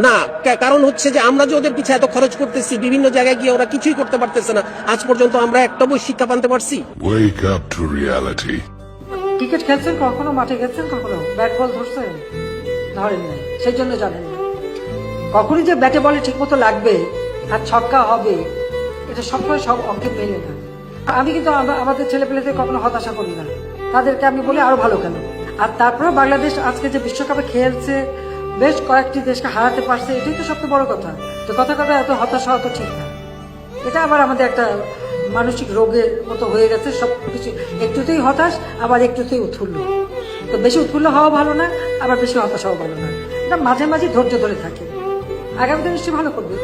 না, কারণ হচ্ছে যে আমরা যে ওদের পিছিয়ে এত খরচ করতেছি, বিভিন্ন জায়গায় গিয়ে ওরা কিছুই করতে পারতেছে না। আজ পর্যন্ত আমরা একটা বই শিক্ষা পানতে পারছি? Wake up to reality. Cricket খেলছেন কখনো, মাঠে গেছেন কখনো, ব্যাট বল ধরছেন? ধরেন নাই, সেই জন্য জানেন না। কখনই যে ব্যাটে বলে ঠিক মতো লাগবে আর ছক্কা হবে, এটা সবসময় সব অঙ্কে মেলে না। আমি কিন্তু আমাদের ছেলেপেলেদের কখনো হতাশা করি না, তাদেরকে আমি বলি আরো ভালো খেলো। আর তারপরে বাংলাদেশ আজকে যে বিশ্বকাপে খেলছে, বেশ কয়েকটি দেশকে হারাতে পারছে, এটাই তো সবচেয়ে বড় কথা। তো কথা এত হতাশা হতো ঠিক না। এটা আবার আমাদের একটা মানসিক রোগের মতো হয়ে গেছে। সবকিছু একটুতেই হতাশ, আবার একটুতেই উৎফুল্ল। তো বেশি উৎফুল্ল হওয়া ভালো না, আবার বেশি হতাশ হওয়া ভালো না। এটা মাঝে মাঝে ধৈর্য ধরে থাকে। আগামীতে নিশ্চয়ই ভালো করবে।